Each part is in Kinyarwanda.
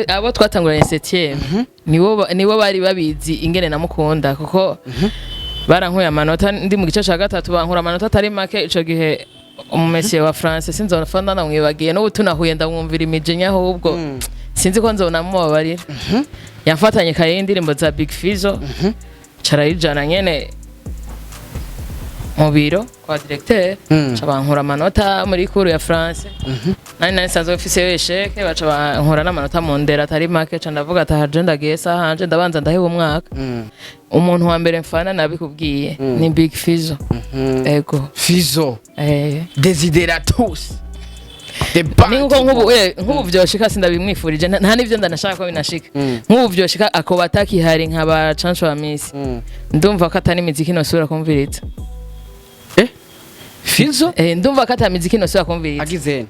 abo twatanguranye 7e nibo bari babizi ingene namukunda kuko barankuye amanota ndi mu gice cya gatatu bankura amanota atari make ico gihe umumesiye wa France sinzonafanda namwibagiye no tunahuye ndamwumvira imijinya ahubwo sinzi ko nzonamubabarira yafatanye kaye indirimbo za Big Fizzo carayijana nyene mu biro kwa directeur cabankura amanota muri kuru ya France nani sanzwe ofise wesheke baca bankura n'amanota mu ndera atari make ca ndavuga ati agenda gesa hanje ndabanza ndaheba umwaka umuntu wa mbere mfana nabikubwiye ni Big Fizzo ego Fizzo desideratus nk'ubu vyoshika sindabimwifurije nta n'ivyo ndanashaka ko binashika nk'ubu vyoshika ako batakihari nk'aba Chancho wa Miss ndumva ko atari imiziki nosubira kumviriza Fizzo ndumva ko atari imiziki nosubira kumviriza agizene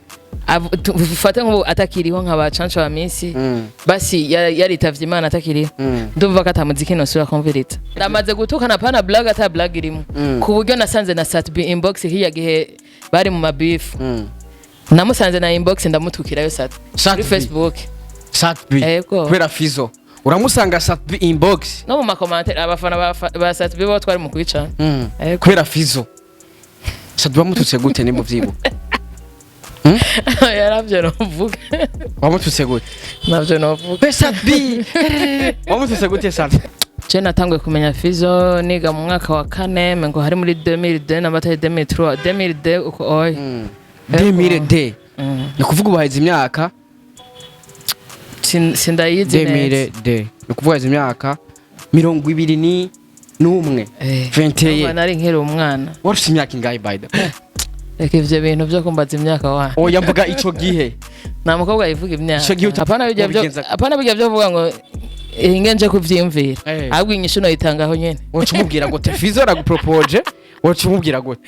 fate nk'ubu atakiriho nk'aba Chancho wa Miss basi yaritavye Imana atakiriho ndumva ko atari imiziki nosubira kumviriza ndamaze gutukana pana blog ata blog irimo ku buryo nasanze na SatB inbox hiya gihe bari mu mabifu namusanze na inbox ndamutukirayo kuri Facebook SatB kubera Fizzo uramusanga SatB inbox no mu makomantere abafana ba SatB bo twari mu kwicana kubera Fizzo SatB bamututse gute nimba vyibuka yaravyo novuga bamututse gute navyo novuga SatB bamututse gute SatB je natanguye kumenya Fizzo niga mu mwaka wa 4 ngo hari muri 2002 n'amata 2003 2002 uko oy 2002 ni kuvuga ubaheze imyaka sindayizi neza 2002 ni kuvuga imyaka 21 21 nari nkiri umwana warufite imyaka ingahe by the way reka ivyo bintu byo kumbaza imyaka wa oya mvuga ico gihe nta mukobwa yivuga imyaka ico gihe apana bijya byo vuga ngo ingenje kuvyimvira ahubwo inyishu no yitangaho nyene wacumubwira gute Fizzo aragupropose wacumubwira gute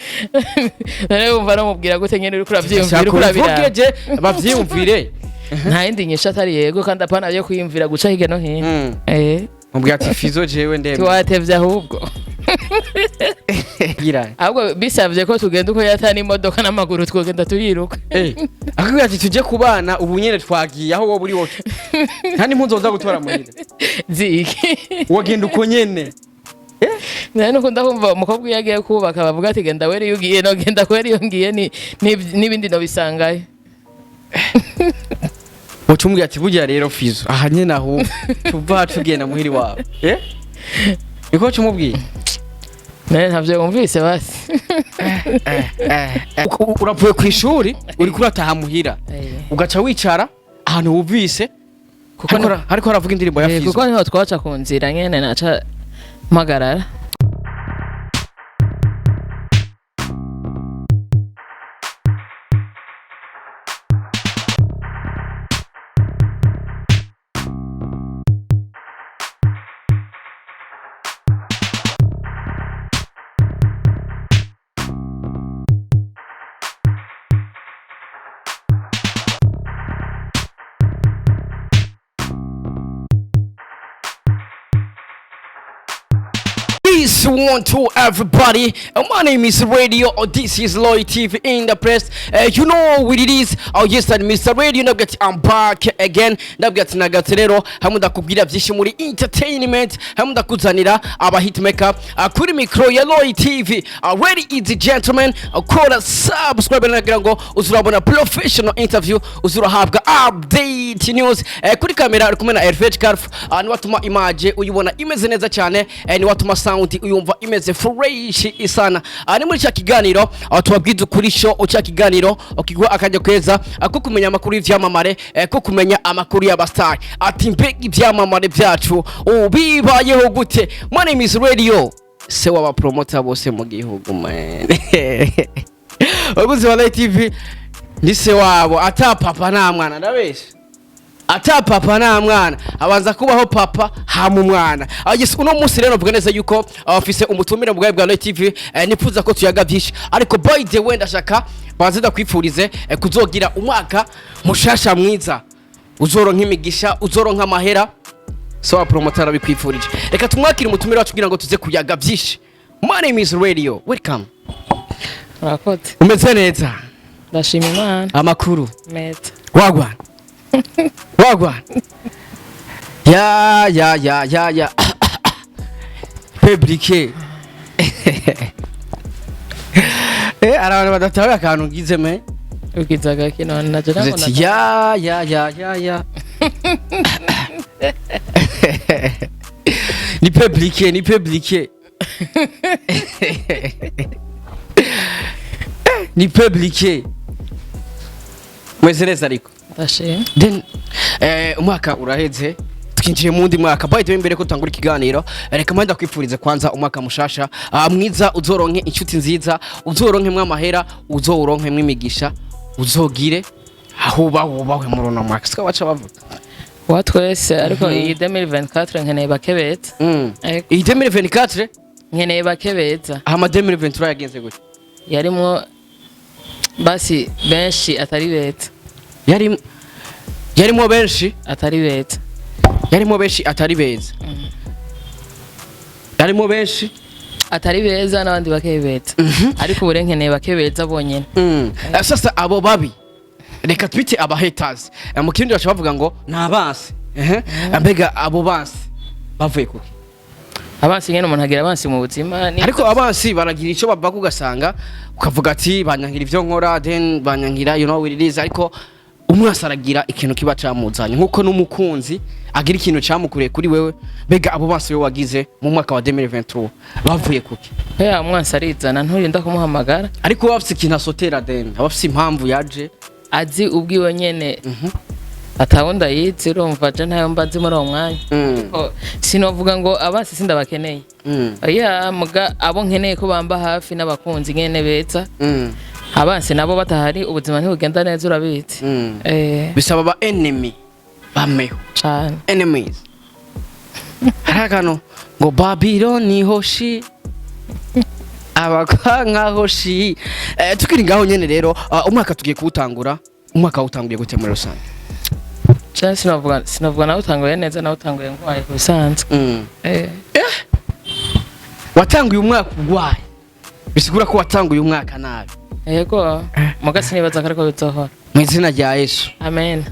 nare umva no mubwira gute nyene uri kuravyimvira kurabira bavyimvire nta yindi nyishu atari yego kandi apana byo kwiyumvira guca hirya no hino mubwira ati Fizzo jewe ndembe twatevye ahubwo ahubwo bisavye ko tugenda uko yatana imodoka n'amaguru twogenda turiruka akubwira ati tuje kubana ubu nyene twagiye aho wowe uri wote kandi impunzo gutora muhira ziki wagenda uko nyene nane ukunda kumva umukobwa yagiye kubaka bavuga ati genda weri yugiye no genda kweri yongiye n'ibindi no bisangaye wacumubwira ati burya rero Fizzo aha nyene aho tuva tugenda muhiri wawe niko cumubwiye nane ntavyo wumvise basi uravuye ku ishuri uri kurataha muhira ugaca wicara ahantu wumvise kuko hariko haravuga indirimbo ya Fizzo kuko niho twaca ku nzira nyene naca magarara Peace one to everybody. My name is Radio. This is Loy TV in the press. You know what it is. Yes, and Mr. Radio. I'm back again. Nagatero. Hamuda kubwira byinshi muri entertainment. Hamuda kuzanira aba hitmaker. Kuri micro ya Loy TV. Ladies and gentlemen, kora subscribe nagira ngo uzurabona professional interview, uzurahabwa update news. Kuri kamera ari kumwe na Nahevye Carf. Ni watuma image uyibona imeze neza cyane. Ni watuma sound uyumva imeze fresh isana. Ni muri cya kiganiro tubabwiza ukuri show cya kiganiro ukigwa akajya kweza ko kumenya amakuru y'ivyamamare ko kumenya amakuru y'abastar ati mbega ivyamamare byacu ubibayeho gute. My name is Radio. Se waba promoter bose mu gihugu man. Avuze wa TV ni se wabo ata papa na mwana ndabesha. Ata papa na mwana abanza kubaho papa ha mu mwana. Agise uno munsi rero vuga neza yuko afise umutumire mu bwa TV nifuza ko tuyaga byinshi ariko by the way ndashaka bazida kwifurize kuzogira umwaka mushasha mwiza uzoronka imigisha uzoronka amahera so promoter abikwifurije. Reka tumwakire umutumire wacu kugira ngo tuze kuyaga byinshi. My name is Radio. Welcome. Rakote. Umeze neza? Ndashima Imana. Amakuru. Meta. Wagwa. wagwana ya publique abantu badatawe akantu ngize me ukizaga kino naje nabona ziti ya ni publique ni publique mwezereza ariko ndashimye then umwaka uraheze twinjiye mu ndi mwaka by the way mbere ko tangura ikiganiro reka manda kwipfuriza kwanza umwaka mushasha mwiza uzoronke inshuti nziza uzoronke mwamahera uzoronke mwimigisha uzogire aho bawe mu rona mwaka sika wacha bavuga watwese ariko iyi 2024 nkeneye bakebeta iyi 2024 nkeneye bakebeta ama 2023 yagenze gute yarimo basi benshi atari beta yarimo benshi atari beta yarimo benshi atari beza yarimo benshi atari beza n'abandi bakebeta ariko ubu nkeneye bakebeta bonyene sasa abo babi reka twite aba haters mu kindi bacha bavuga ngo nabansi mbega abo bansi bavuye kuki abansi nyene umuntu agira abansi mu buzima ariko abansi baragira ico bava kugasanga ukavuga ati banyangira ivyo nkora then banyangira you know what it is ariko umwasa aragira ikintu kiba camuzanye nkuko n'umukunzi agira ikintu camukuriye kuri wewe bega abo bansi we wagize mu mwaka wa 2023 bavuye kuki umwasa arizana nturinda kumuhamagara ariko bafite ikintu asotera then abafite impamvu yaje azi ubwiwe nyene atawunda yitse urumva je ntayo mbazi muri uwo mwanya sinovuga ngo abasi sindabakeneye oya muga abo nkeneye ko bamba hafi n'abakunzi nyene beza abansi nabo batahari ubuzima ntibugenda neza urabitse bisaba ba enemy bameho cyane enemies harakano ngo Babylon hoshi abakanga hoshi tukiri ngaho nyene rero umwaka tugiye kuwutangura umwaka utanguye gute muri rusange cyane sinavuga nawe utanguye neza nawe utanguye ngwaye kubisanzwe watanguye umwaka ugwaye bisigura ko watanguye umwaka nabi yego mugasi nibaza ko ariko bizohora mu izina rya Yesu amen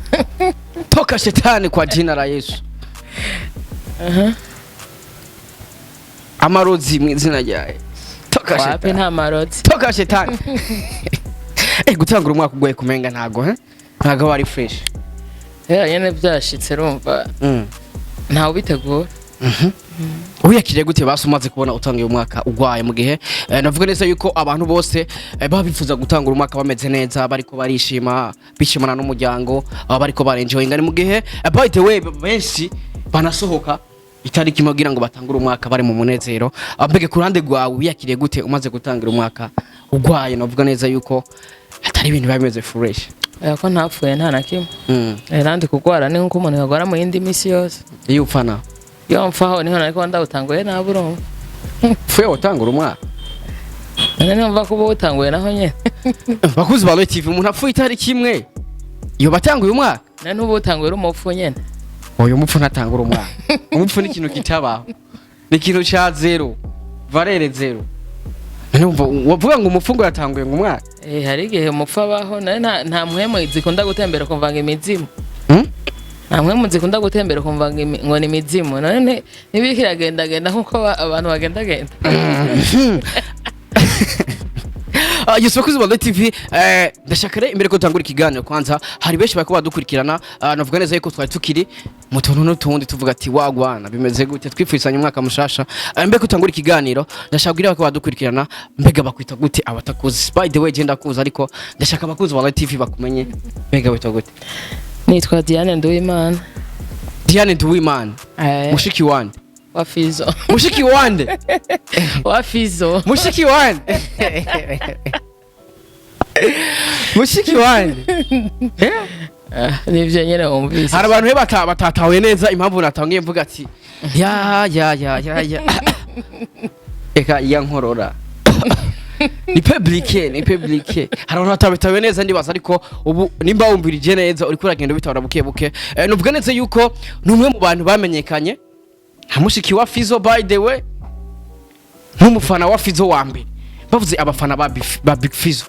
toka shetani kwa jina la Yesu amarozi mu izina rya Yesu toka shetani wapi nta marozi toka shetani gutangura umwaka ugwaye kumenga ntago bari fresh nyene byashitse rumva ntawe bitegura uyakiriye gute basumaze kubona utangiye umwaka ugwaye mu gihe navuga neza yuko abantu bose babifuza gutangura umwaka bameze neza bariko barishima bishimana n'umuryango bariko barenjoye ngani mu gihe by the way benshi banasohoka itariki mugira ngo batangure umwaka bari mu munezero mbege kurande gwawe uyakiriye gute umaze gutangira umwaka ugwaye navuga neza yuko atari ibintu bimeze fresh ko ntapfuye nta nakimwe nandi kugwara ni nko umuntu yagwara mu yindi misi yose iyo upfana yo mfaho niho nariko ndawutanguye naburumva fuye utangura umwaka none mva kuba utanguye naho nyene bakuzi ba TV umuntu apfuye itariki imwe iyo batanguye umwaka none ubu utanguye umupfu nyene oyo mupfu ntatangura umwaka umupfu ni ikintu kitabaho ni ikintu cha zero valere zero numva wavuga ngo umupfu ngo yatanguye ngo umwaka hari igihe umupfu abaho nta muhemu zikunda gutembera kumvanga imizimu nta muhemu zikunda gutembera kumvanga ngo ni imizimu none nibikiragenda nkuko abantu bagenda Yusufu kuzi TV ndashaka imbere ko tangura ikiganiro kwanza hari benshi bako badukurikirana navuga neza yuko twari tukiri mu tuntu n'utundi tuvuga ati wagwana bimeze gute twifisanya umwaka mushasha mbere ko tangura ikiganiro ndashaka kugira bako badukurikirana mbega bakwita gute abatakuzi by the way genda kuza ariko ndashaka abakuzi ba TV bakumenye mbega wita gute nitwa Diane Nduwimana mushiki wande wa Fizzo mushiki wande wa Fizzo mushiki wande mushiki wande nivyo nyene umvise hari abantu batatawe neza impamvu natangiye mvuga ati ya eka yankorora ni publique hari abantu batabitawe neza ndibaza ariko ubu nimba wumvirije neza uri kuragenda bitawara buke nuvuga neza yuko numwe mu bantu bamenyekanye mushiki wa Fizzo by the way nk'umufana wa Fizzo wa mbere bavuze abafana ba Big Fizzo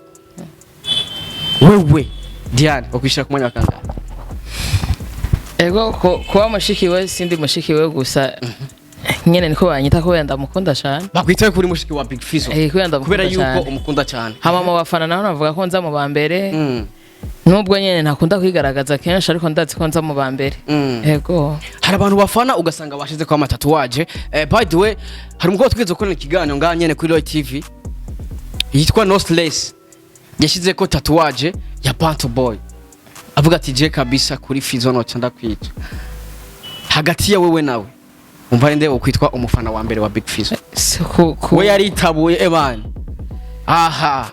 wewe Diane bakwishira ku mwanya wa kangahe ego kuba mushiki we sindi mushiki we gusa nyene niko banyita ko wenda mukunda cyane bakwitaye kuri mushiki wa Big Fizzo kubera yuko umukunda cyane hama mu bafana naho navuga ko nza mu bambere nubwo nyene ntakunda kwigaragaza kenshi ariko ndazi ko nza mu bambere ego hari abantu bafana ugasanga bashize kwa matatuwaje by the way hari umukobwa twize gukora ikiganiro ngaha nyene kuri Roy TV yitwa No Stress yashize ko tatuwaje ya Panto Boy avuga ati je kabisa kuri Fizzo no cyanda kwica hagati ya wewe nawe umva nde ukwitwa umufana wa mbere wa Big Fizzo we yari tabuye ebana aha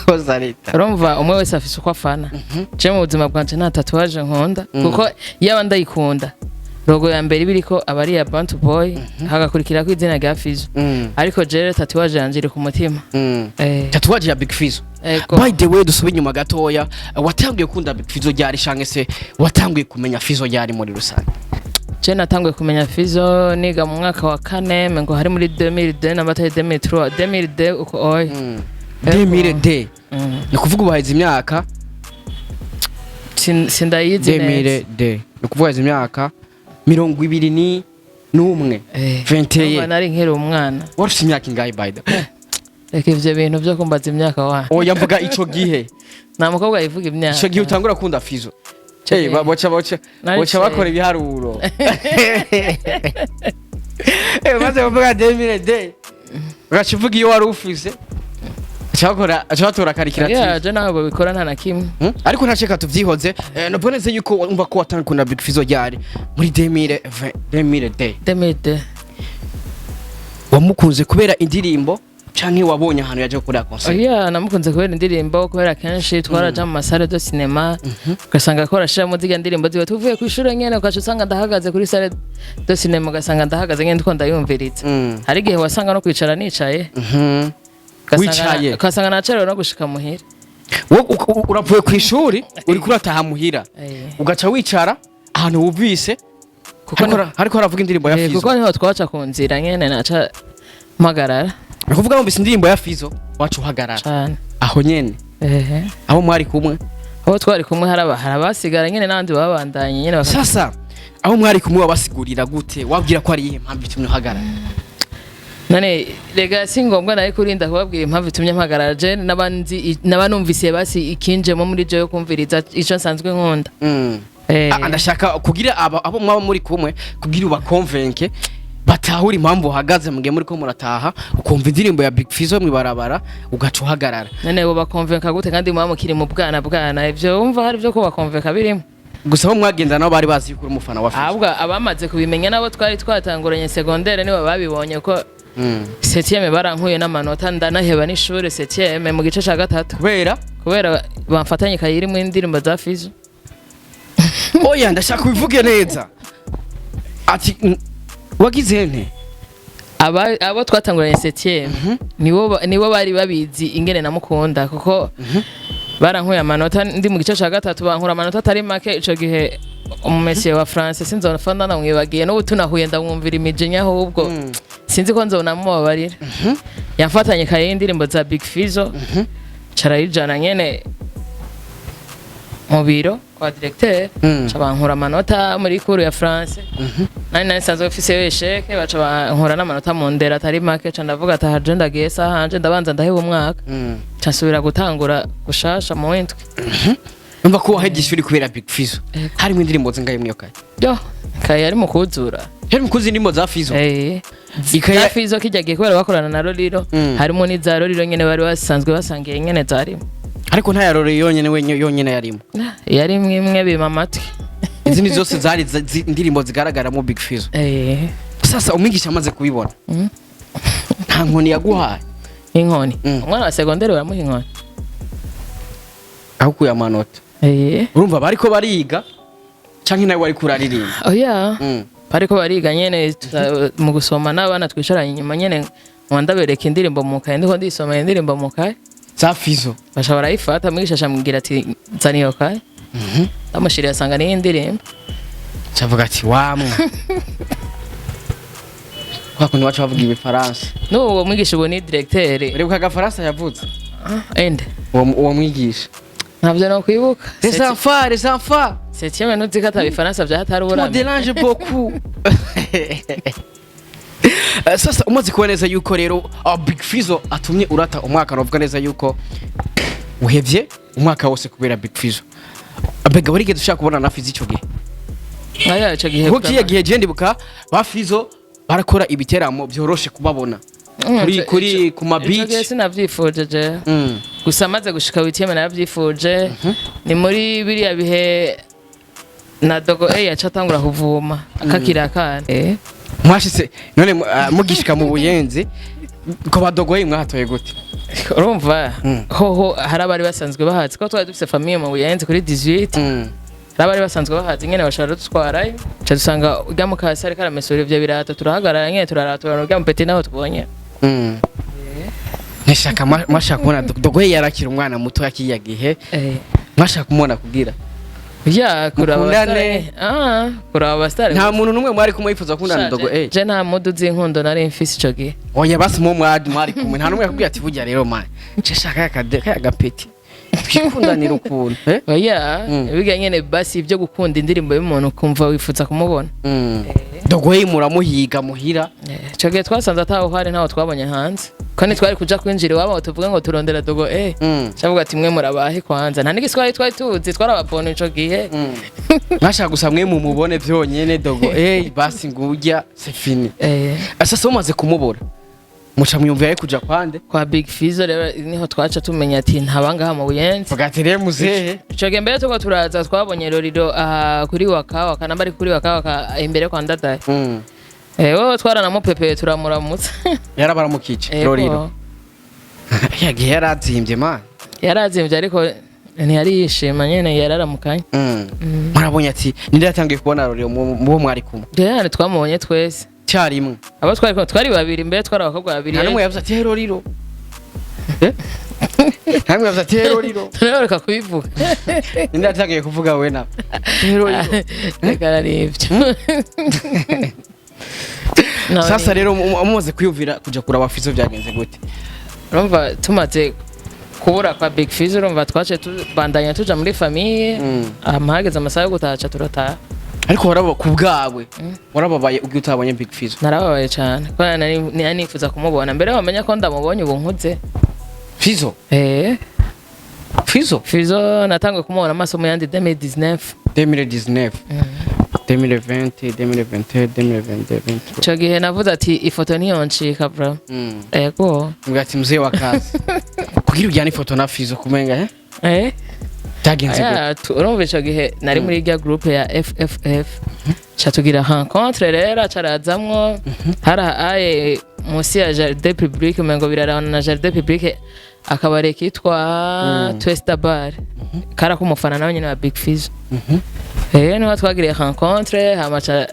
ozarita urumva umwe wese afise uko afana je mu buzima bwanje nta tatuwaje nkunda kuko yaba ndayikunda logo ya mbere biriko abari ya Panto Boy hagakurikira ko izina rya Fizzo ariko je tatuwaje yanje iri ku mutima tatuwaje ya Big Fizzo by the way dusubi nyuma gatoya watangiye kunda Big Fizzo ryari shange se watangiye kumenya Fizzo ryari muri rusange je natangiye kumenya Fizzo niga mu mwaka wa 4 ngo hari muri 2002 na bataye 2003 uko oy 2002 ni kuvuga ubaheze imyaka sindayizi 2002 ni kuvuga imyaka 21 21 nari nkiri umwana warufite imyaka ingahe by the way reka ivyo bintu byo kumbaza imyaka wa oya mvuga ico gihe nta mukobwa yivuga imyaka ico gihe utangura kunda Fizzo boca bakora ibiharuro maze bavuga 2002 ugacivuga iyo wari ufise acatora karikirative yeah je nawe babikora nta nakimwe ariko ntaceka tuvyihoze noboneze yuko umva ko watankunda Big Fizzo ryari muri 2002 wamukunze kubera indirimbo canke wabonye ahantu yaje gukora concert yeah namukunze kubera indirimbo kubera kenshi twaraja mu masare de cinema ugasanga akora shira muzika indirimbo ziwe tuvuye ku ishuri nyene ukaca usanga ndahagaze kuri sare de cinema ugasanga ndahagaze nyene ndiko ndayumviriza hari gihe wasanga no kwicara nicaye wicaye ugasanga nacerewe no gushika muhira uravuye ku ishuri uri kurataha muhira ugaca wicara ahantu wumvise ariko haravuga indirimbo ya Fizzo kuko niho twaca ku nzira nyene naca mpagarara kuvuga wumvise indirimbo ya Fizzo wacu uhagarara aho nyene aho mwari kumwe aho twari kumwe harabasigara nyene nandi babandanye nyene sasa aho mwari kumwe wabasigurira gute wabwira ko ari iyihe mpamvu itumye uhagarara none rega singombwa naye kurinda kubabwira impamvu itumye mpagarara je nabanumvise basi ikinjemo muri je yo kumviriza ico nsanzwe nkunda ndashaka kugira abo mwaba muri kumwe kugira ubakonvenke batahura impamvu uhagaze mugihe muri ko murataha ukumva indirimbo ya Big Fizzo mwibarabara ugaca uhagarara none bo bakonvenka gute kandi mwaba mukiri mu bwana ivyo wumva hari byo ko bakonvenka birimo gusa aho mwagenda nabo bari bazi yuko umufana wa Fizzo ahubwo abamaze kubimenya nabo twari twatanguranye secondaire nibo babibonye ko 7e barankuye n'amanota ndanaheba n'ishuri 7e mu gice ca gatatu kubera bamfatanye kayiri mu indirimbo za Fizzo oya ndashaka kubivuge neza ati wagize nte abo twatanguranye 7e nibo bari babizi ingene namukunda kuko barankuye amanota ndi mu gice ca gatatu bankura amanota atari make ico gihe umumesiye wa France sinzonafanda namwibagiye no tunahuye ndamwumvira imijinya ahubwo sinzi ko nzona mubabarira yafatanye kaye indirimbo za Big Fizzo carayijana nyene mu biro kwa directeur cabankura amanota muri kuru ya France nani sanzwe office y'esheke baca bankura n'amanota mu ndera atari make ca ndavuga ati haje ndagiye sahanje ndabanza ndaheba umwaka casubira gutangura gushasha mu windwi umva ko waheje ishuri kubera Big Fizzo hari mu indirimbo zingaye mwiyo kaye yo kaye ari mu kuzura hari mu kuzi indirimbo za Fizzo ikaya Fizzo kijagiye kubera bakorana na Roriro harimo ni za Roriro nyene bari basanzwe basangiye nyene zarimo ariko nta yarore yonyene yarimo yari imwe bima amatwi izindi zose zari indirimbo zigaragara mu Big Fizzo sasa umwigisha amaze kubibona nta nkoni yaguhaye inkoni umwana wa secondaire baramuha inkoni aho kuya amanota urumva bariko bariga canke nawe wari kuraririmba oya bariko bariga nyene mu gusoma n'abana twisharanye inyuma nyene wandabereka indirimbo mu kaye ndiko ndisoma indirimbo mu kaye za Fizzo bashobora ifata mwigisha shamubwira ati nzani yo kaye amushiriye asanga ni indirimbo cavuga ati wamwe kwa kundi wacu bavuga ibifaransa n'uwo mwigisha ubu ni directeur uri ku gafaransa yavuze ende uwo mwigisha ntabyo no kwibuka les enfants 7e nuzi kata bifaransa vya hatari me urame dérange beaucoup. Sasa umaze kuba neza yuko rero Big Fizzo atumye urata umwaka novuga neza yuko uhevye umwaka wose kubera Big Fizzo. Abega warigeze ushaka kubona na Fizzo ico gihe? aya ico gihe Kuko kiya gihe je ndibuka ba Fizzo barakora ibiteramo byoroshe kubabona. Kuri ku ma beach. Ico sinavyifuje je. Gusa maze gushika witiyeme naravyifuje. Ni muri biriya bihe na dogo yacatangura kuvuma akakira akana. Mwashitse none mugishika mu buyenzi ko badogoye mwatoye gute? Urumva hoho harabari basanzwe bahazi ko twari dufise famille mu buyenzi kuri 18 harabari basanzwe bahazi nyene bashara dutwarayo ca dusanga ujya mu kasare karamesura ivyo birata turahagarara nyene turaratura ujya mu peti naho tubonye Nishaka mashaka kubona dogoye yarakira umwana muto yakiya gihe mashaka kumubona kugira ya kurabastare kurabastare nta muntu numwe mwari kumwifuza kundana dogo je nta mudu z'inkundo nari mfise ico gihe oya basi mo mwari kumwe nta numwe yakubwiye ati burya rero man nshaka agapeti twikundanira ukuntu oya biga nyene basi ibyo gukunda indirimbo y'umuntu kumva wifuza kumubona dogo muramuhiga muhira ico gihe twasanze ataho hari ntaho twabonye hanze kandi twari kuja kwinjira iwabo tuvuga ngo turondera dogo cyavuga ati mwe murabahe kwanza nta n'igiswahili twari tuzi twarababona ico gihe mwashaka gusa mwe mu mubone vyonyene dogo basi ngurya c'est fini sasa umaze kumubura muca mwumvira kuja kwande kwa Big Fizzo rero niho twaca tumenya ati ntabangaha mu buyenzi bagatere muzehe ico gihe mbere tuko turaza twabonye Roriro kuri wakawa kanambari kuri wakawa imbere kwa ndadaye wowe twaranamupepe turamuramutsa yarabaramukice Roriro yagiye yarazimbye man yarazimbye ariko ntiyari yishima nyene yararamukanye murabonye ati ninde yatangiye kubona Roriro mu mwari kumwe yani twamubonye twese cyarimwe abo twari babiri mbere twari abakobwa babiri namwe yavuze ati Roriro namwe yavuze ati Roriro tureka kubivuga ninde yatangiye kuvuga we na Roriro reka nivyo sasa rero umuze kwiyumvira kuja kuraba Fizzo byagenze gute urumva tumaze kubura kwa Big Fizzo urumva twace tubandanya tuja muri famille amahageze amasaha yo gutaha turataha ariko waraba kubgawe warababaye ugiye utabonye Big Fizzo narababaye cyane kwa nani nifuza kumubona mbere wamenya ko ndamubonye ubu nkuze Fizzo Fizzo natangwe kumubona amaso mu yandi 2019 2020 2022 cyo gihe navuze ati ifoto niyoncika bro ego ngati mzee wa kazi kugira ujyana ifoto na Fizzo kumenga byagenze gute urumva icyo gihe nari muri ya groupe ya FFF cyatugira rencontre rero carazamwo haraye musi ya Jardin Public mengo birarana na Jardin Public akabare kitwa Twesta Bar kara kumufana nawe nyine wa Big Fizzo niho twagiriye rencontre hamaca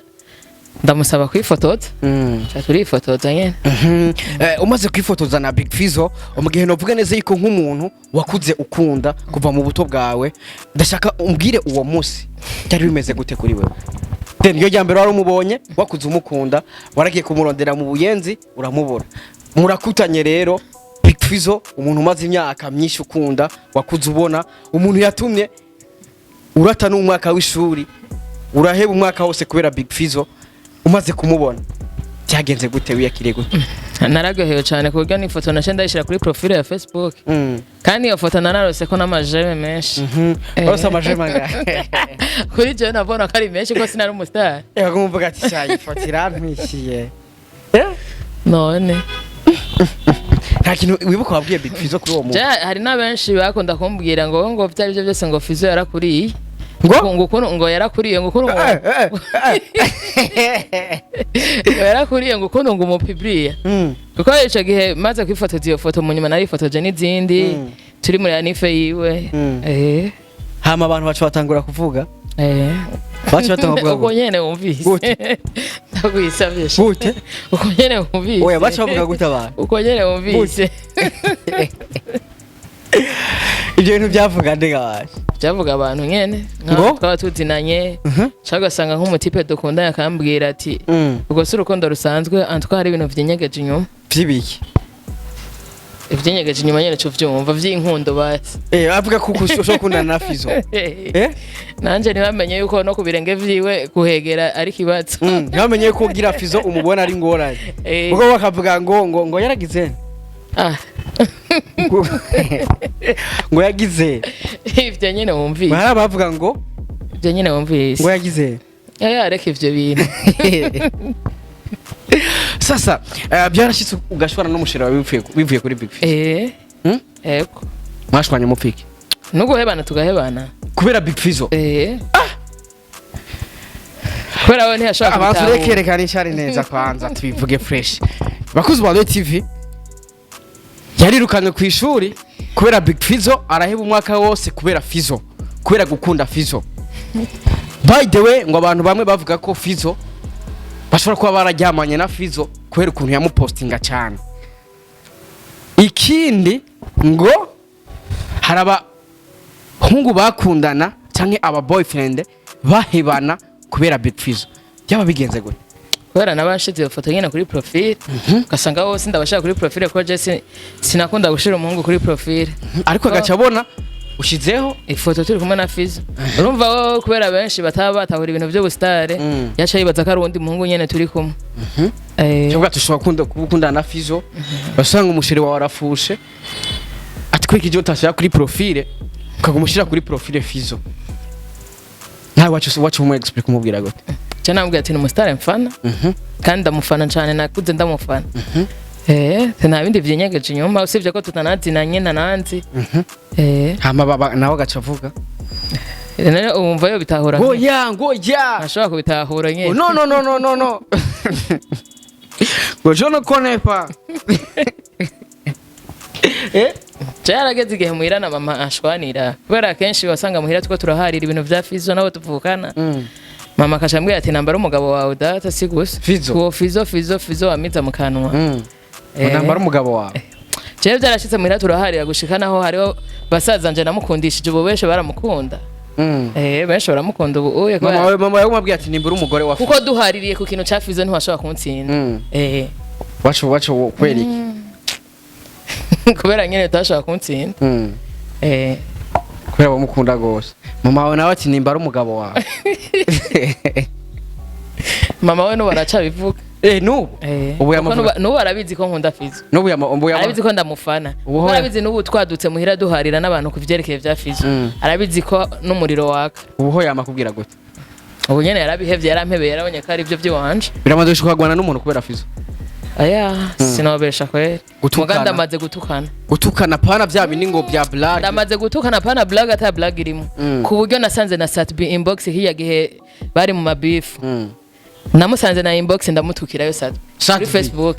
ndamusaba kwifotoza turifotoza nyene umaze kwifotoza na Big Fizzo umugihe novuga neza yuko nk'umuntu wakuze ukunda kuva mu buto bwawe ndashaka umbwire uwo munsi cyari bimeze gute kuri wewe then yo jambere wari umubonye wakuze umukunda waragiye kumurondera mu buyenzi uramubura murakutanye rero Big Fizzo umuntu umaze imyaka myinshi ukunda wakuze ubona umuntu yatumye urata n'umwaka w'ishuri uraheba umwaka wose kubera Big Fizzo umaze kumubona cyagenze gute wiyakire gute naragohewe cyane kuburyo ni foto nace ndayishira kuri profile ya Facebook kandi iyo foto nararose ko n'amajeme menshi ose amajeme nga kuri je nabona ko ari menshi ko sinari umustar yakumvuga ati cyayi foto irampishiye none nta kintu wibuka wabwiye Big Fizzo kuri uwo muntu hari n'abenshi bakunda kumbwira ngo byari byo byose ngo Fizzo yarakuriye ngo yarakuriye ngo kuno yarakuriye ngo kuno ngo umupibriya kuko ico gihe maze kwifotoza iyo foto munyuma nari fotoje n'izindi turi muri anife yiwe hama abantu bacu batangura kuvuga bacu batangura uko nyene wumvise ndagwisavye gute uko nyene wumvise oya bacu bavuga gute abantu uko nyene wumvise ibyo bintu byavuga ndega baje byavuga abantu nyene twaba tuzinanye cyagusanga nk'umutipe dukunda yakambwira ati ubwo si urukundo rusanzwe antwa hari ibintu vyinyegeje inyuma vyibiki ivyinyegeje inyuma nyene cyo vyumva vy'inkundo basi avuga ko ushobora kundana na Fizzo nanje ntibamenye yuko no kubirenge vyiwe kuhegera ari kibazo ntibamenye ko ugira Fizzo umubona ari ngorane kuko bakavuga ngo yaragize ngo yagize ivyo nyene wumvise bara bavuga ngo ivyo nyene wumvise ngo yagize reka ivyo bintu sasa byarashitse ugashwana n'umushira wawe bivuye kuri Big Fizzo eko mwashwanye mupfike nuguhebana tugahebana kubera Big Fizzo kubera we ntiyashaka gutaha abantu rekerekana ishari neza kwanza tubivuge fresh bakuzi ba TV yarirukanywe ku ishuri kubera Big Fizzo araheba umwaka wose kubera Fizzo kubera gukunda Fizzo by the way ngo abantu bamwe bavuga ko Fizzo bashobora kuba barajyamanye na Fizzo kubera ukuntu yamupostinga cyane ikindi ngo haraba hungu bakundana cyangwa aba boyfriend bahebana kubera Big Fizzo byaba bigenze gute kubera nabashize ifoto nyine kuri profile ugasanga wose ndabashaka kuri profile ko je sinakunda gushira umuhungu kuri profile ariko agacabona ushizeho ifoto turi kumwe na Fizzo urumva wo kubera benshi bataba batahura ibintu byo bustare yacha yibaza ko ari undi muhungu nyene turi kumwe cyangwa tushobora gukundana na Fizzo basanga umushiri wawe arafushe atwikije utashaka kuri profile ukagumushira kuri profile Fizzo nawe wacu mu explain kumubwira gute cyane ambwira ati n'umustare mfana kandi ndamufana cyane nakuze ndamufana nta bindi vyinyegeje inyuma usibye ko tutanazinanye nananzi hama baba nawe gacavuga nene umva yo bitahura ngoya ashobora kubitahura nyene no ngo je ne connais pas cyarageze igihe muhira na mama ashwanira kubera kenshi wasanga muhira tuko turaharira ibintu vya Fizzo nabo tuvukana mama akashambwira ati nambara umugabo wawe data sigusa Fizzo Fizzo wamiza mu kanwa nambara umugabo wawe jewe byarashitse muhira turaharira gushika naho hariho basaza nje namukundishije ubu beshe baramukunda benshi baramukunda ubu oye mama yamubwiye ati nimbura umugore wa kuko duhaririye ku kintu ca Fizzo ntwashobora kuntsinda wacu kweli kubera nyene tashaka kuntsinda kubera bamukunda gose mama wawe nawe ati nimbara umugabo wawe mama we no baraca bivuga nubu arabizi ko nkunda Fizzo arabizi ko ndamufana arabizi nubu twadutse muhira duharira n'abantu kuvyerekeye vya Fizzo arabizi ko n'umuriro waka ubuho yamakubwira gute ubu nyene yarabihevye yarampebeye yarabonye ko ari byo by'iwanje biramaze gushikagwana n'umuntu kubera Fizzo sinobesha kweli muganda amaze gutukana pana vya bindi ngo bya blague ndamaze gutukana pana blague ata blague irimo ku buryo nasanze na SatB inbox hiya gihe bari mu mabifu namusanze na inbox ndamutukirayo SatB kuri Facebook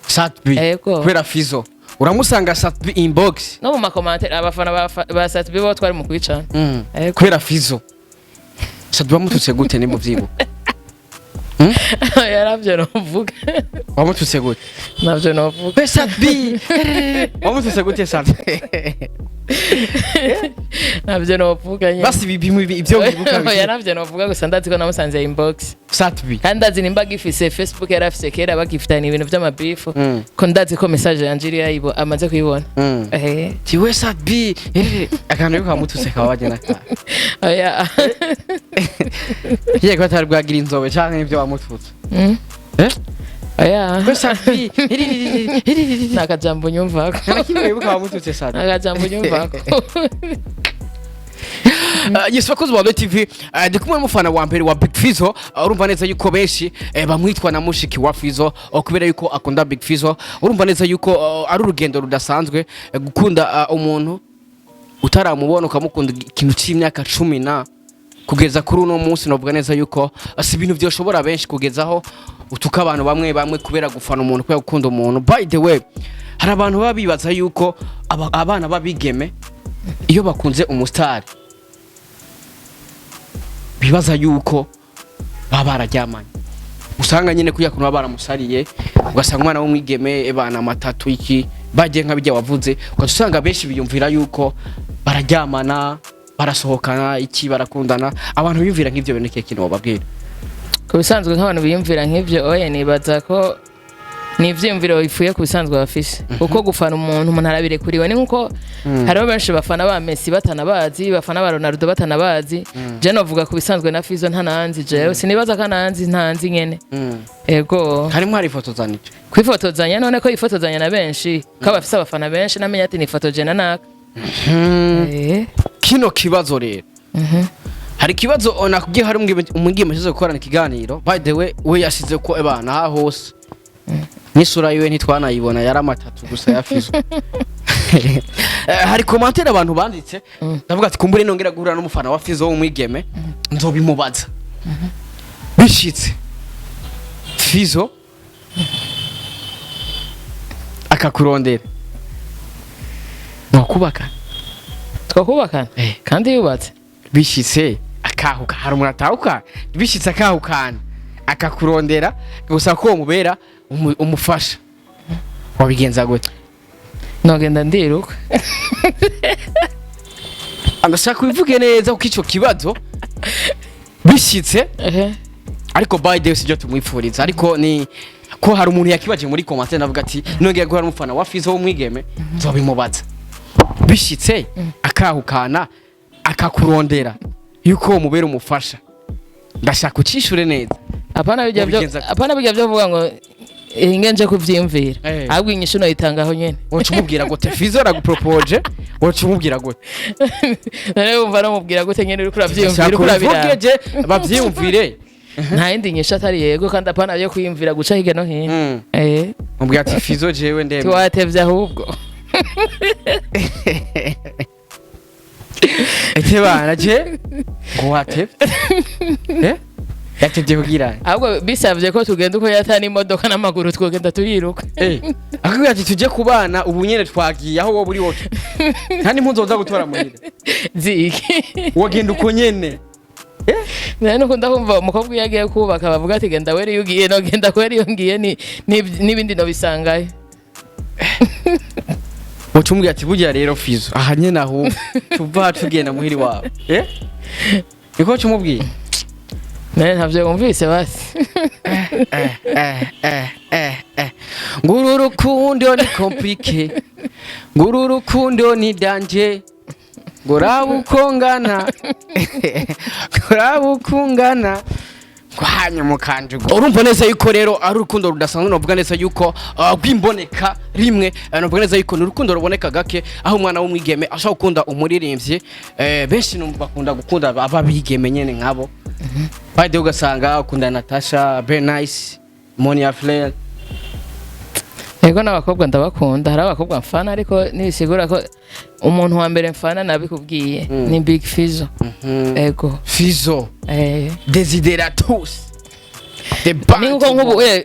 SatB kubera Fizzo uramusanga SatB inbox no mu makommentaire abafana ba SatB bo twari mu kwicana kubera Fizzo SatB bamututse gute ni mu vyibo yaravyo novuga wamututse gute navyo novuga SatB wamututse gute SatB navyo novuga nyine basi ibyo wibuka yaravyo novuga gusa ndazi ko namusanze inbox SatB kandi ndazi nimba gifise Facebook yarafise kera bagifitana ibintu by'amabifu ko ndazi ko message yanjiri yayibo amaze kuyibona tiwe SatB akantu ko amututse kabaje naka oya yego atari bwagira inzobe canke ibyo wamututse oya SatB nakajambo nyumvako nakimwe wibuka wamututse SatB nakajambo nyumvako yes bakoze ba TV ndi kumwe n'umufana wa mbere wa Big Fizzo urumva neza yuko benshi bamwitwa na Mushiki wa Fizzo kubera yuko akunda Big Fizzo urumva neza yuko ari urugendo rudasanzwe gukunda umuntu utaramubona ukamukunda ikintu cy'imyaka 10 na kugeza kuri uno munsi novuga neza yuko asi ibintu byoshobora benshi kugezaho utuka abantu bamwe kubera gufana umuntu kubera gukunda umuntu by the way hari abantu babibaza yuko abana babigeme iyo bakunze umustar bibaza yuko baba barajyamanye usanga nyine kuya kuno baramusariye ugasanga umwana w'umwigeme bana matatu iki bagiye nk'abijya wavuze ugasanga benshi biyumvira yuko barajyamana barasohokana iki barakundana abantu biyumvira nk'ivyo bintu kintu bababwira kubisanzwe nk'abantu biyumvira nk'ivyo oye nibaza ko ni ivyiyumviro bifuye ku bisanzwe bafise kuko gufana umuntu arabirekuriwe ni nkuko hariho benshi bafana ba Messi batanabazi bafana ba Ronaldo batanabazi je novuga ku bisanzwe na Fizzo ntananzi jewe sinibaza kananzi ntanzi nyene ego harimo hari ifotozanya kwifotozanya none ko ifotozanya na benshi ko bafise abafana benshi namenya ati nifotogena naka kino kibazo rero hari kibazo nakubwiye hari umwigeme mashize gukorana ikiganiro by the way we yashize ko ebana ha hose n'isura yiwe ntitwanayibona yari amatatu gusa ya Fizzo hari commentaire abantu banditse ndavuga ati kumbure nongera guhura n'umufana wa Fizzo w'umwigeme nzobimubaza bishitse Fizzo akakurondera twakubakana kandi yubatse bishitse akahuka hari umuntu atahuka bishitse akahukana akakurondera gusa ko mubera umufasha wabigenza gute nogenda ndiruka andashaka ubivuge neza uko ico kibazo bishitse ariko by the way sijyo tumwifuriza ariko ni ko hari umuntu yakibaje muri commentaire navuga ati nongeye guhara umufana wa Fizzo w'umwigeme nzobimubaza bishitse akahukana akakurondera yuko mubera umufasha ndashaka ucishure neza apana bijya byo vuga ngo ingenje kuvyimvira ahubwo inyishu no yitangaho nyene wocu mubwira gute Fizzo aragupropose wocu mubwira gute nare umva no mubwira gute nyene uri kuravyimvira kurabiraje bavyimvire nta yindi nyishu atari yego kandi apana byo kwiyumvira guca hirya no hino mubwira ati Fizzo jewe ndeme twatevye ahubwo ete bana je ngo watevye yatevye kugira ahubwo bisavye ko tugenda uko yatana imodoka n'amaguru twogenda turiruka akubwira ati tuje kubana ubu nyene twagiye aho wowe uri wote kandi impunzoza gutora muhira ziki wogenda uko nyene none nuko ndahumva umukobwa yagiye kubaka bavuga ati genda weri yugiye no genda kweri yongiye n'ibindi no bisangaye Mucumbwe ati burya rero Fizzo aha nyene aho tuva tugenda muhiri wawe niko cumubwiye none ntavyo wumvise basi nguru urukundo ni compliqué nguru urukundo ni danger ngurabukongana ngurabukungana kwanya mukanjugo urumva neza yuko rero ari urukundo rudasanzwe novuga neza yuko rwimboneka rimwe novuga neza yuko urukundo ruboneka gake aho umwana w'umwigeme ashaka gukunda umuririmbyi benshi bakunda gukunda ababigeme nyene nkabo bade ugasanga ukunda Natasha very nice Monia Flair ego n'abakobwa ndabakunda hari abakobwa mfana ariko nisigura ko umuntu wa mbere mfana nabikubwiye ni Big Fizzo ego Fizzo desideratus niko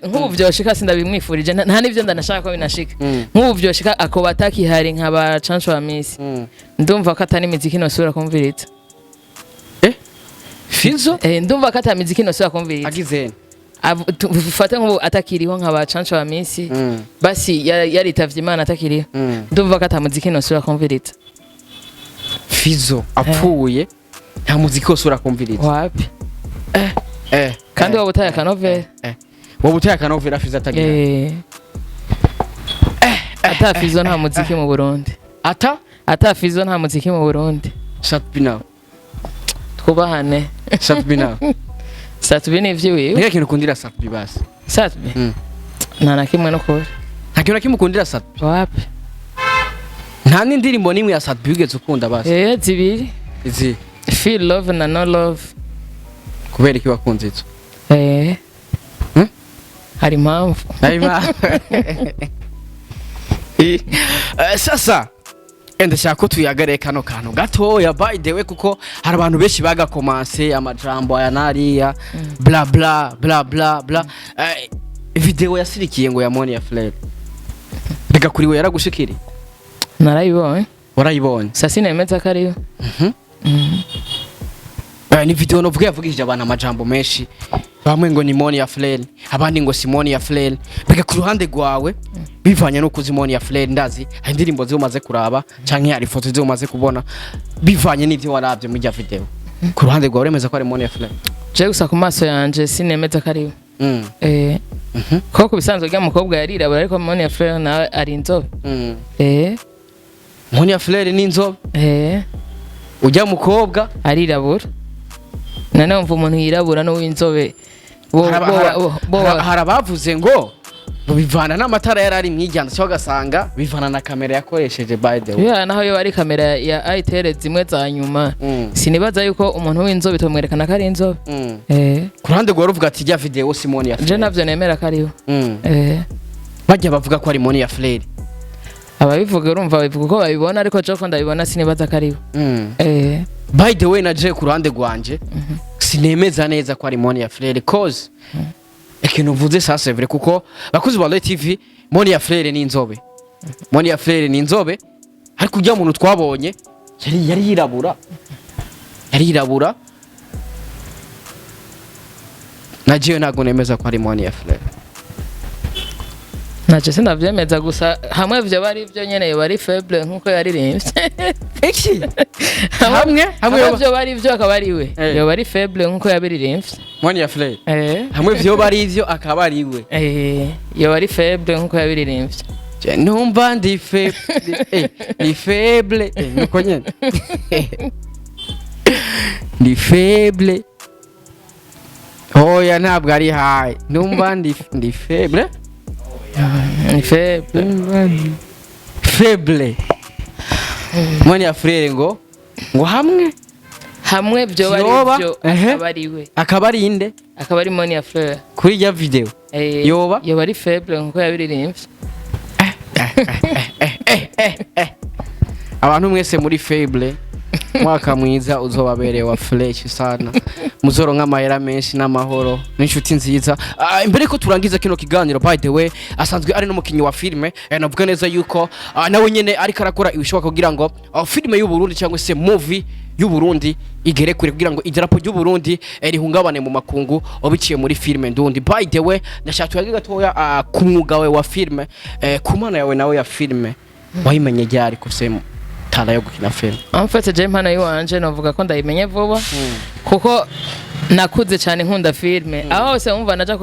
nk'ubu vyoshika sindabimwifurije nta nivyo ndanashaka ko binashika nk'ubu vyoshika ako bataki hari nkaba chance wa Miss ndumva ko atani miziki no sura kumviriza Fizzo ndumva ko atani miziki no sura kumviriza agizene fata nk'ubu atakiriho nkaba chance wa Miss basi yaritavye Imana atakiriho ndumva ko atamuziki no sura kumviriza Fizzo apfuye nta muziki wose urakumviriza wapi kandi wowe utaya kanovera wowe utaya kanovera Fizzo atagira ata Fizzo nta muziki mu Burundi ata Fizzo nta muziki mu Burundi SatB now twubahane SatB now SatB ni vyiwe ngira kintu kundira SatB basi SatB nta na kimwe no kuri nta kintu kimukundira SatB wapi nta n'indirimbo nimwe ya SatB ugeze ukunda basi zibiri izi Feel Love na No Love kubera iki wakunze izo hari impamvu sasa ndashaka ko tuyagare kano kantu gatoya by the way kuko hari abantu benshi bagakomanse amajambo aya nariya bla bla bla bla bla video yasirikiye ngo ya Monia Flair rega kuri we yaragushikiri narayibonye warayibonye sasa nemeza kariyo ni video novuga yavugije abantu amajambo menshi bamwe ngo ni Monia Flair abandi ngo si Monia Flair rega ku ruhande rwawe bivanye no kuzi Monia Flair ndazi hari indirimbo zimaze kuraba canke hari foto zimaze kubona bivanye n'ivyo warabye muri ya video ku ruhande rwawe remeza ko ari Monia Flair je gusa ku maso yanje sinemeza kariyo ko kubisanzwe rya mukobwa yarirabura ariko Monia Fleur nawe ari inzobe Monia Fleur ni inzobe ujya mukobwa arirabura nane umva umuntu yirabura no w'inzobe harabavuze ngo bivana n'amatara yarari mwijyanda cyo gasanga bivana na kamera yakoresheje by the way naho yo ari kamera ya iTele zimwe za nyuma sinibaza yuko umuntu w'inzobe tomwerekana ko ari inzobe kurande gwa ruvuga ati jya video Simone ya je navyo nemera ko ariho bajya bavuga ko ari Monia Fleur ababivuga urumva babivuga ko babibona ariko je ko ndabibona sinibaza ko ariho by the way na je kurande gwanje sinemeza neza ko ari Monia Fleur cause ikintu mvuze sasa c'est vrai kuko bakuzi ba TV Monia Fleur ni inzobe Monia Fleur ni inzobe ariko ujya muntu twabonye yari yirabura naje ntago nemeza ko ari Monia Fleur naje sinavyemeza gusa hamwe vyo bari vyo nyene bari faible nkuko yaririmbye iki hamwe vyo bari vyo akaba ari we yo bari faible nkuko yabiririmbye Monia Fleur hamwe vyo bari ivyo akaba ari we yo bari faible nkuko yabiririmbye je numva ndi faible ni faible nuko nyene ndi faible oya ntabwo ari high numva ndi faible ni faible Monia Fleur ngo hamwe vyo bari vyo akaba ari we akaba ari inde akaba ari Monia Fleur kuri ya video yo bari faible nkuko yabiririmbye abantu mwese muri faible mwaka mwiza uzobabere wa fresh sana muzoro nk'amahera menshi n'amahoro n'inshuti nziza imbere ko turangiza kino kiganiro by the way asanzwe ari n'umukinyi wa filme navuga neza yuko nawe nyene ari karakora ibishoboka kugira ngo filme y'u Burundi cyangwa se movie y'u Burundi igere kure kugira ngo idarapo y'u Burundi rihungabane mu makungu obiciye muri filme ndundi by the way ndashaka gatoya ku mwuga we wa filme ku mana yawe nawe ya filme wayimenye ryari kusema tala yo gukina film amfate je mpana yiwanje navuga ko ndayimenye vuba kuko nakuze cyane nkunda filme aho se umva naja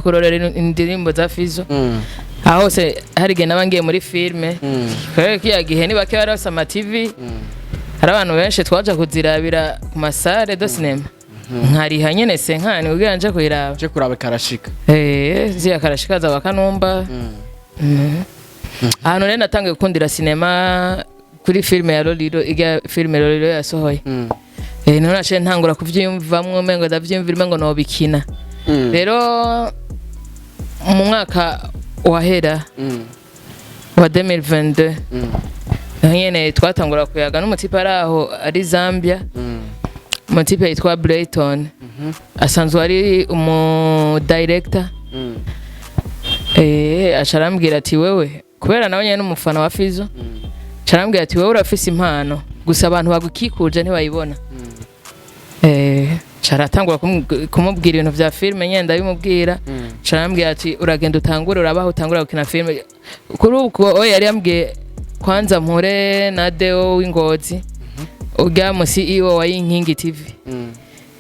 kurorera indirimbo za Fizzo aho se hari gena bangiye muri filme kare kiyagihe ni bake bari basama TV hari abantu benshi twaje kuzirabira ku masare do cinema nkari hanyene se nkani uganje kuyiraba je kuraba karashika ziya karashika za bakanumba hano rero natangiye gukundira cinema kuri filme ya Lolilo iga filme Lolilo yasohoye none nace ntangura kuvyumvamwe mengo ndavyumvira mengo no bikina rero mu mwaka wahera wa 2022 nyene twatangura kuyaga n'umutipe araho ari Zambia umutipe yitwa Brayton asanzwe ari umu director acharambwira ati wewe kubera nawe nyene n'umufana wa Fizzo charambwira ati wewe urafise impano gusa abantu bagukikuje ntibayibona charatangura kumubwira ibintu vya filme nyenda bimubwira charambwira ati uragenda utangure urabaho utangura gukina filme kuri uko yari yambwiye kwanza mpore na Deo w'Ingozi ujya mu CEO wa Inkingi TV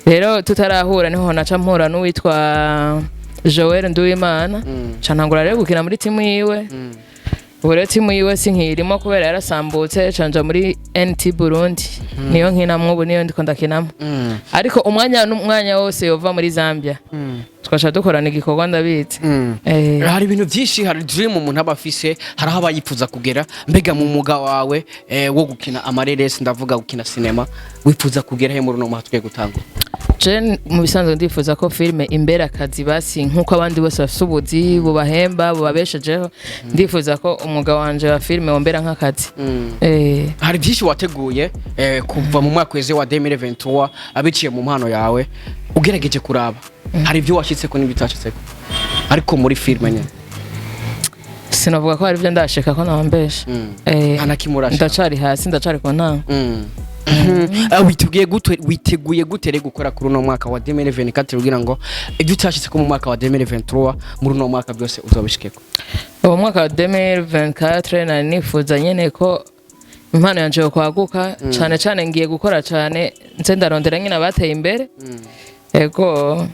rero tutarahura niho naca mpura n'uwitwa Joel Nduwimana canangura rero gukina muri timu yiwe Ure timu yiwe sinkirimo kubera yarasambutse canja muri NT Burundi niyo nkinamwe ubu niyo ndiko ndakinamo ariko umwanya wose yova muri Zambia twasha dukorana igikorwa ndabitse hari ibintu byinshi hari dream umuntu abafise hari aho yifuza kugera mbega mu muga wawe wo gukina amareresi ndavuga gukina cinema wifuza kugera he muri no mahatwe gutangura je mu bisanzwe ndifuza ko filme imbere akazi basi nkuko abandi bose bafite ubuzi bubahemba bubabeshejeho ndifuza ko umwuga wanje wa filme wombera nk'akazi hari byinshi wateguye kuva mu mwaka weze wa 2023 abiciye mu mpano yawe ugerageje kuraba hari ibyo washitse ko n'ibitashitse ariko muri filme nyene sinavuga ko hari ibyo ndashika ko nabambesha anakimurasha ndacari hasi ndacari ko ntango witeguye gute gukora kuri uno mwaka wa 2024 kugira ngo ibyo utashitse ko mu mwaka wa 2023 muri uno mwaka byose uzabishikeko uwo mwaka wa 2024 na nifuza nyene ko impano yanje kwaguka cyane ngiye gukora cyane nze ndarondera nyine abateye imbere ego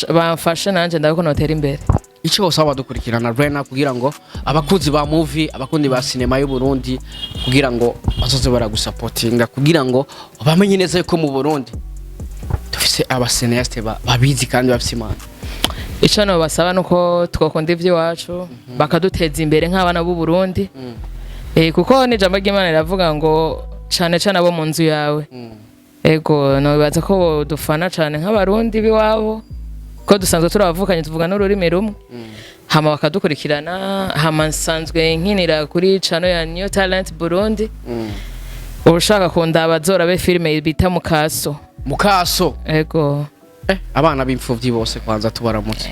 bamfasha nanje ndabiko notera imbere. Ico bose abadukurikirana Rena kugira ngo abakuzi ba movie abakundi ba cinema y'u Burundi kugira ngo bazoze baragusupportinga kugira ngo bamenye neza yuko mu Burundi dufise abacineaste babizi kandi bafise imana. Ico no basaba nuko twokunda ivy'iwacu bakaduteza imbere nk'abana b'u Burundi. Kuko ni jambo ry'Imana riravuga ngo cane cane abo mu nzu yawe. Ego no bibaza ko dufana cane nk'abarundi biwabo ko dusanzwe turabavukanye tuvuga n'ururimi rumwe. Hama bakadukurikirana hama nsanzwe nkinira kuri channel ya New Talent Burundi. Urushaka kunda abazora be filme bita Mukaso. Ego. Abana b'imfuvyi bose kwanza tubaramutse.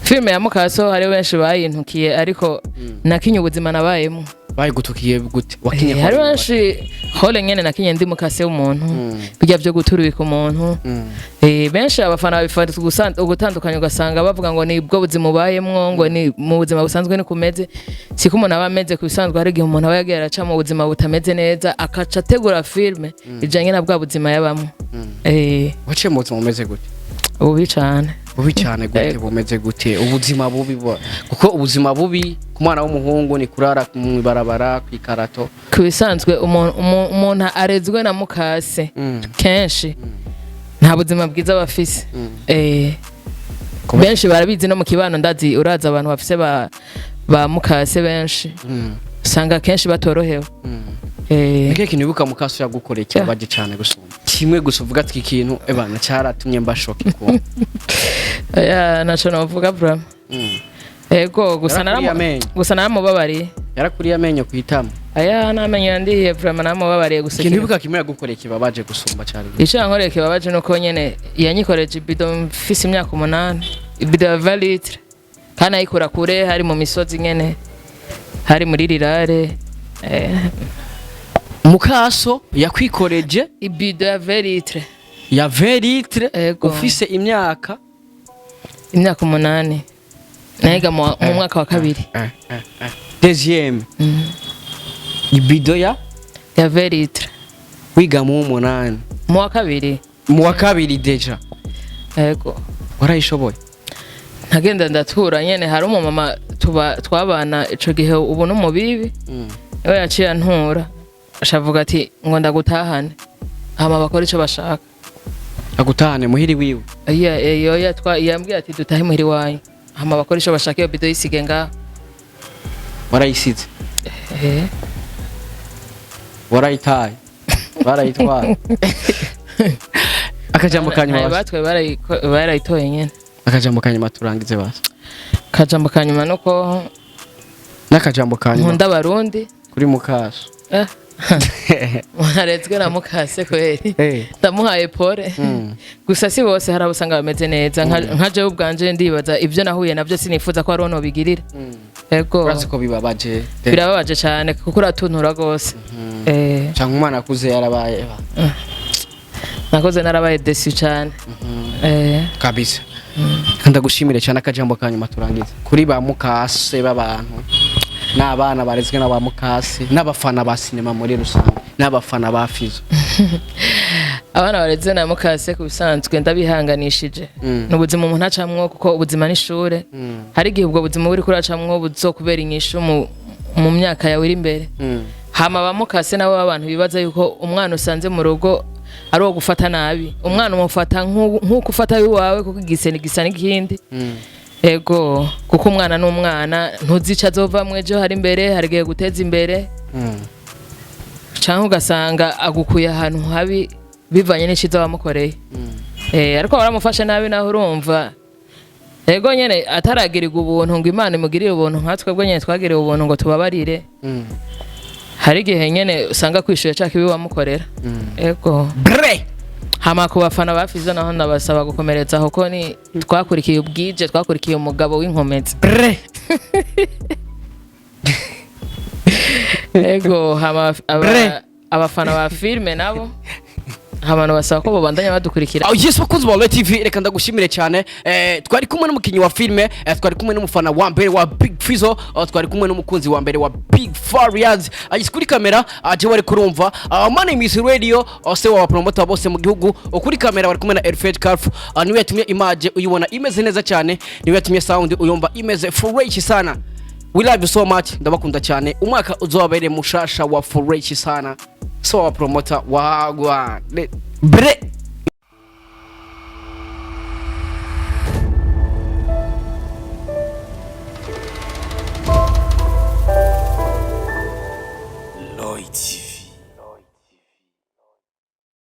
Filme ya Mukaso hari benshi bayintukiye ariko nakinye ubuzima nabayemo. Bayigutukiye gute? Wakinye hari benshi hole nyene nakinye ndi mukase w'umuntu. Bijya byo guturubika umuntu. Benshi abafana babifata ugutandukanya ugasanga bavuga ngo ni bwo buzima ubayemwo ngo ni mu buzima busanzwe ni kumeze. Siko umuntu aba ameze kubisanzwe hari igihe umuntu aba yagera aca mu buzima butameze neza akaca ategura filme ijanye na bwa buzima yabamo. Waciye mu buzima umeze gute? Bubi cyane gute bumeze gute ubuzima bubi kuko ubuzima bubi ku mwana w'umuhungu ni kurara mu barabara kwikarato kubisanzwe umuntu arezwe na mukase kenshi nta buzima bwiza bafise benshi barabizi no mu kibano ndazi uraza abantu bafise ba mukase benshi usanga kenshi batorohewe. Nike kinibuka Mukaso yagukoreye cyabaje cyane gusumba kimwe gusa uvuga ati ikintu ebana cyaratumye mbashoke ko naco novuga bro. Ego gusa naramubabariye yarakuriye amenyo kwitama namenyo ndiye vraiment namubabariye gusa kinibuka kimwe yagukoreye kibabaje gusumba cyane ico yankoreye kibabaje nuko nyene yanyikoreje ibido mfise imyaka 8 ibido ya 20 litre kana ikura kure hari mu misozi nyene hari muri rirare Mukaso yakwikoreje ibido ya 20 litre ya 20 litre ufise imyaka 8 nahiga mu mwaka wa kabiri deuxième ibido ya 20 litre wiga mu 8 mu wa kabiri deja warayishoboye ntagenda ndatura nyene hari umumama twabana ico gihe ubu no mubibi yo yaciye antura ashavuga ati ngo ndagutahane hama bakora ico bashaka agutahane muhiri wiwe yambwiye ati dutahe muhiri wayo hama bakora ico bashaka iyo bido yisige nga warayisize warayitaye barayitwara akajambo kanyuma batwe barayitoye nyene akajambo kanyuma turangize basi akajambo kanyuma nuko n'akajambo kanyuma nkunda abarundi kuri Mukaso Mwarezwe na Mukase kweli ndamuhaye pole gusa si bose hari abusanga bameze neza nka je ubwanje ndibaza ivyo nahuye navyo sinifuza ko arono bigirira ego urazi ko bibabaje birababaje cyane kuko uratuntura gose cyangwa umwana akuze yarabaye nakoze narabaye desi cyane kabisa ndagushimire cyane akajambo kanyuma turangiza kuri ba Mukase b'abantu n'abana barezwe na ba Mukase n'abafana ba cinema muri rusange n'abafana ba Fizzo abana barezwe na Mukase kubisanzwe ndabihanganishije n'ubuzima umuntu acamwo kuko ubuzima n'ishure hari igihe ubwo buzima buri kuracamwo buzokubera inyishu mu myaka yawe iri imbere hama ba Mukase nabo abantu bibaza yuko umwana usanze mu rugo ari wo gufata nabi umwana umufata nk'uko ufata wiwawe kuko igise n'igisa n'ikindi ego kuko umwana n'umwana ntuzica azovamwe ejo hari imbere harigiye guteza imbere cyangwa ugasanga agukuye ahantu habi bivanye n'icizo wamukoreye ariko waramufashe nabi naho urumva ego nyene ataragirirwa ubuntu ngo Imana imugirire ubuntu nkatwe bwo nyene twagiriye ubuntu ngo tubabarire hari igihe nyene usanga kwishuye cyaka ibi wamukorera ego hama ku bafana ba Fizzo naho ndabasaba gukomeretsa aho ko ni twakurikiye ubwije twakurikiye umugabo w'inkomezi ego hama abafana ba filme nabo abantu basaba ko babandanya badukurikira. Yes, bakunzi ba Light TV, reka ndagushimire cyane. Twari kumwe n'umukinyi wa filme, twari kumwe n'umufana wa mbere wa Big Fizzo, twari kumwe n'umukunzi wa mbere wa Big Fariaz. Kuri kamera aje wari kurumva. My name is Radio, se wa promoter bose mu gihugu. Kuri kamera bari kumwe na Elfred Calf. Niwe yatumye image uyibona imeze neza cyane, niwe yatumye sound uyumva imeze fresh sana. We love you so much, ndabakunda cyane. Umwaka uzobere mushasha wa fresh sana. So wa promoter wagwa. Bre Lloyd.